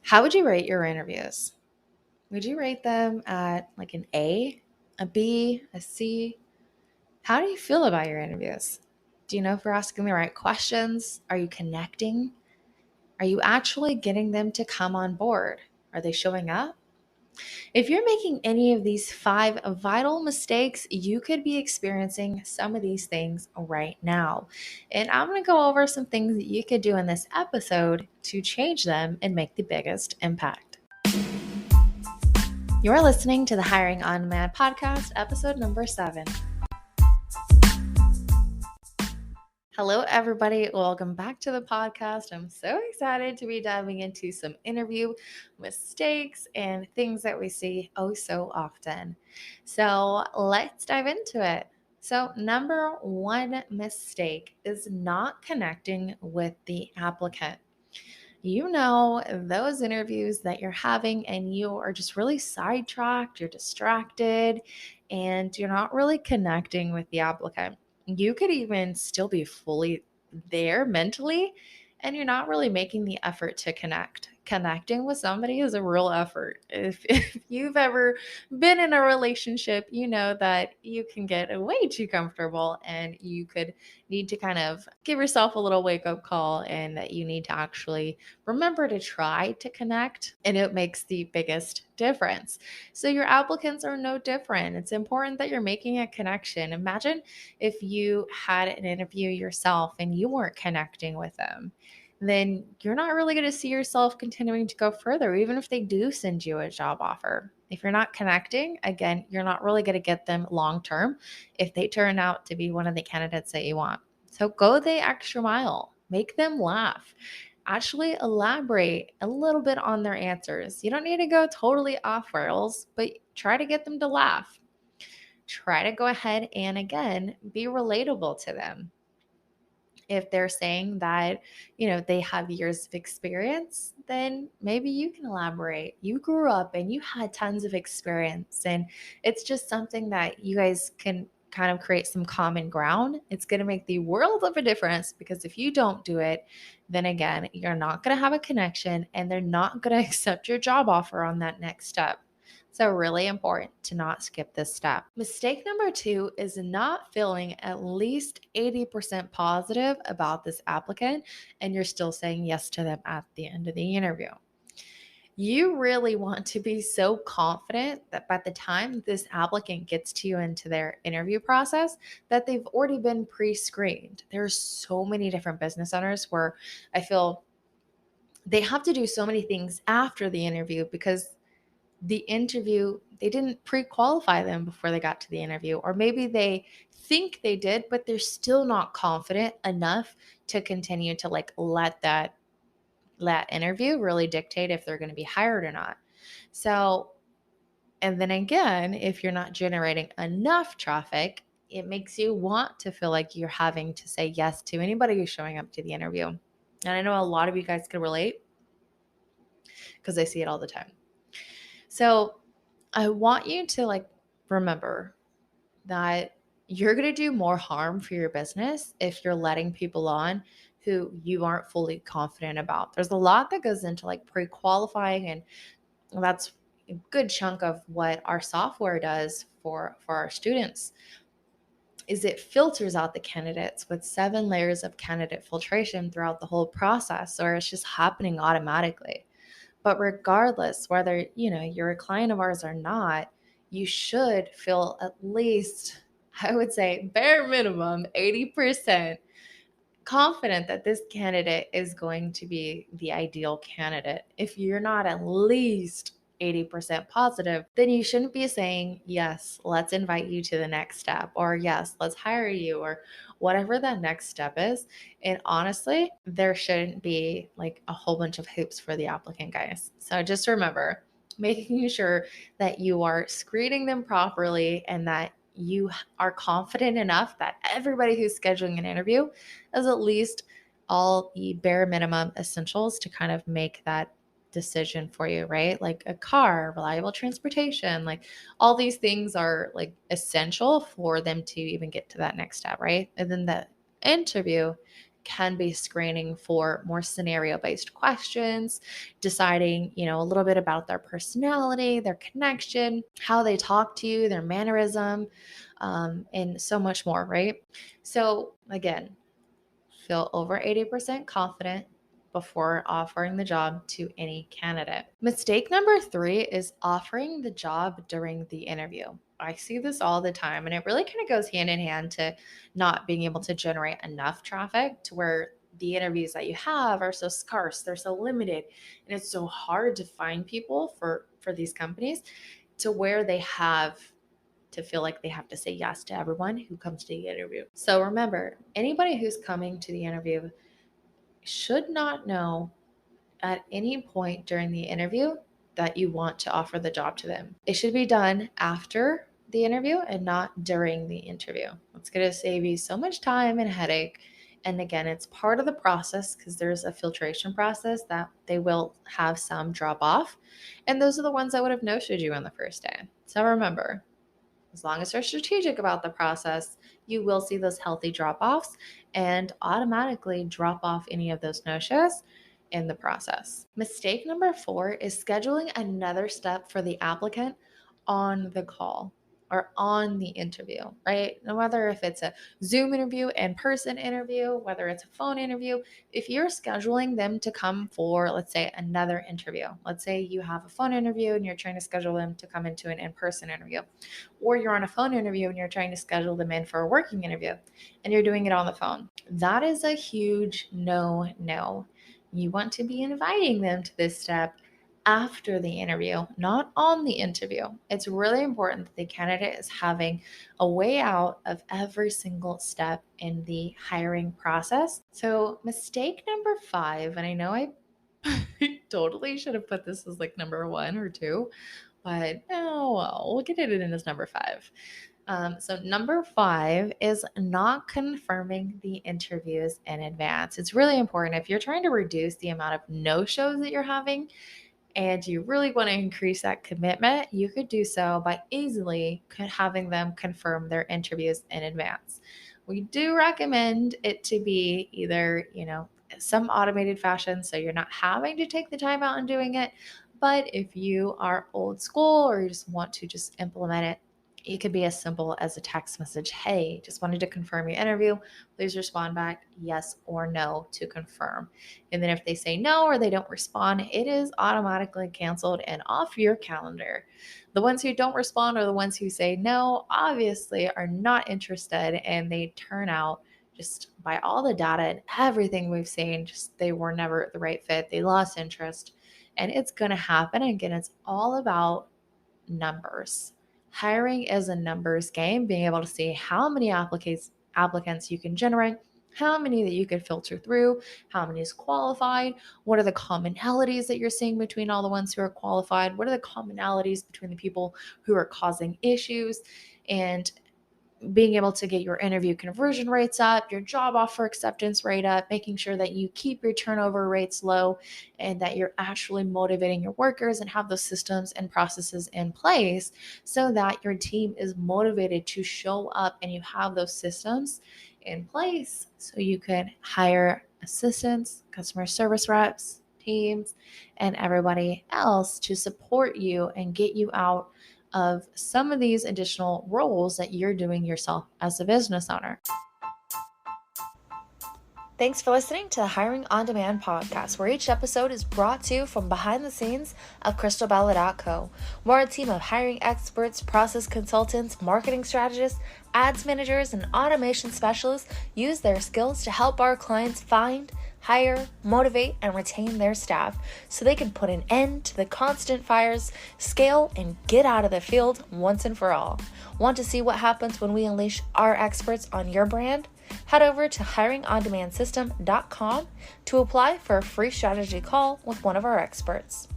How would you rate your interviews? Would you rate them at like an A, B, a C? How do you feel about your interviews? Do you know if you're asking the right questions? Are you connecting? Are you actually getting them to come on board? Are they showing up? If you're making any of these 5 vital mistakes, you could be experiencing some of these things right now. And I'm going to go over some things that you could do in this episode to change them and make the biggest impact. You're listening to the Hiring on Demand podcast, episode number 7. Hello, everybody. Welcome back to the podcast. I'm so excited to be diving into some interview mistakes and things that we see oh so often. So let's dive into it. So, number 1 mistake is not connecting with the applicant. You know, those interviews that you're having and you are just really sidetracked, you're distracted, and you're not really connecting with the applicant. You could even still be fully there mentally, and you're not really making the effort to connect. Connecting with somebody is a real effort. If you've ever been in a relationship, you know that you can get way too comfortable and you could need to kind of give yourself a little wake up call, and that you need to actually remember to try to connect, and it makes the biggest difference. So your applicants are no different. It's important that you're making a connection. Imagine if you had an interview yourself and you weren't connecting with them, then you're not really going to see yourself continuing to go further, even if they do send you a job offer. If you're not connecting, again, you're not really going to get them long term if they turn out to be one of the candidates that you want. So go the extra mile, make them laugh. Actually, elaborate a little bit on their answers. You don't need to go totally off rails, but try to get them to laugh. Try to go ahead and, again, be relatable to them. If they're saying that, they have years of experience, then maybe you can elaborate. You grew up and you had tons of experience, and it's just something that you guys can kind of create some common ground. It's going to make the world of a difference, because if you don't do it, then again, you're not going to have a connection and they're not going to accept your job offer on that next step. So, really important to not skip this step. Mistake number 2 is not feeling at least 80% positive about this applicant, and you're still saying yes to them at the end of the interview. You really want to be so confident that by the time this applicant gets to you into their interview process, that they've already been pre-screened. There's so many different business owners where I feel they have to do so many things after the interview, because the interview, they didn't pre-qualify them before they got to the interview, or maybe they think they did, but they're still not confident enough to continue to let that interview really dictate if they're going to be hired or not. So, and then again, if you're not generating enough traffic, it makes you want to feel like you're having to say yes to anybody who's showing up to the interview. And I know a lot of you guys can relate, because I see it all the time. So I want you to remember that you're going to do more harm for your business if you're letting people on who you aren't fully confident about. There's a lot that goes into pre-qualifying, and that's a good chunk of what our software does for our students. Is it filters out the candidates with 7 layers of candidate filtration throughout the whole process, or it's just happening automatically. But regardless, whether, you're a client of ours or not, you should feel at least, I would say, bare minimum 80% confident that this candidate is going to be the ideal candidate. If you're not at least 80% positive, then you shouldn't be saying, yes, let's invite you to the next step, or yes, let's hire you, or whatever that next step is. And honestly, there shouldn't be a whole bunch of hoops for the applicant, guys. So just remember, making sure that you are screening them properly, and that you are confident enough that everybody who's scheduling an interview is at least all the bare minimum essentials to kind of make that decision for you, right? Like a car, reliable transportation, all these things are essential for them to even get to that next step, right? And then the interview can be screening for more scenario-based questions, deciding, a little bit about their personality, their connection, how they talk to you, their mannerism, and so much more, right? So again, feel over 80% confident before offering the job to any candidate. Mistake number 3 is offering the job during the interview. I see this all the time, and it really kind of goes hand in hand to not being able to generate enough traffic to where the interviews that you have are so scarce, they're so limited, and it's so hard to find people for these companies to where they have to feel like they have to say yes to everyone who comes to the interview. So remember, anybody who's coming to the interview should not know at any point during the interview that you want to offer the job to them. It should be done after the interview and not during the interview. It's going to save you so much time and headache. And again, it's part of the process because there's a filtration process that they will have some drop off. And those are the ones that would have no-showed you on the first day. So remember, as long as you're strategic about the process, you will see those healthy drop-offs and automatically drop off any of those no-shows in the process. Mistake number 4 is scheduling another step for the applicant on the call or on the interview, right? No matter if it's a Zoom interview, in-person interview, whether it's a phone interview, if you're scheduling them to come for, let's say, another interview, let's say you have a phone interview and you're trying to schedule them to come into an in-person interview, or you're on a phone interview and you're trying to schedule them in for a working interview and you're doing it on the phone, that is a huge no. You want to be inviting them to this step after the interview, not on the interview. It's really important that the candidate is having a way out of every single step in the hiring process. So mistake number 5, and I know I totally should have put this as like number 1 or 2, but we'll get it in as number 5. So number 5 is not confirming the interviews in advance. It's really important if you're trying to reduce the amount of no-shows that you're having and you really want to increase that commitment, you could do so by easily having them confirm their interviews in advance. We do recommend it to be either, some automated fashion, so you're not having to take the time out and doing it. But if you are old school or you just want to just implement it, it could be as simple as a text message. Hey, just wanted to confirm your interview. Please respond back yes or no to confirm. And then if they say no or they don't respond, it is automatically canceled and off your calendar. The ones who don't respond or the ones who say no obviously are not interested, and they turn out, just by all the data and everything we've seen, just they were never the right fit. They lost interest, and it's going to happen. Again, it's all about numbers. Hiring is a numbers game, being able to see how many applicants you can generate, how many that you could filter through, how many is qualified, what are the commonalities that you're seeing between all the ones who are qualified, what are the commonalities between the people who are causing issues, and being able to get your interview conversion rates up, your job offer acceptance rate up, making sure that you keep your turnover rates low and that you're actually motivating your workers and have those systems and processes in place so that your team is motivated to show up and you have those systems in place so you can hire assistants, customer service reps, teams, and everybody else to support you and get you out of some of these additional roles that you're doing yourself as a business owner. Thanks for listening to the Hiring On Demand podcast, where each episode is brought to you from behind the scenes of CrystalBella.co, where a team of hiring experts, process consultants, marketing strategists, ads managers, and automation specialists use their skills to help our clients find, hire, motivate, and retain their staff so they can put an end to the constant fires, scale, and get out of the field once and for all. Want to see what happens when we unleash our experts on your brand? Head over to hiringondemandsystem.com to apply for a free strategy call with one of our experts.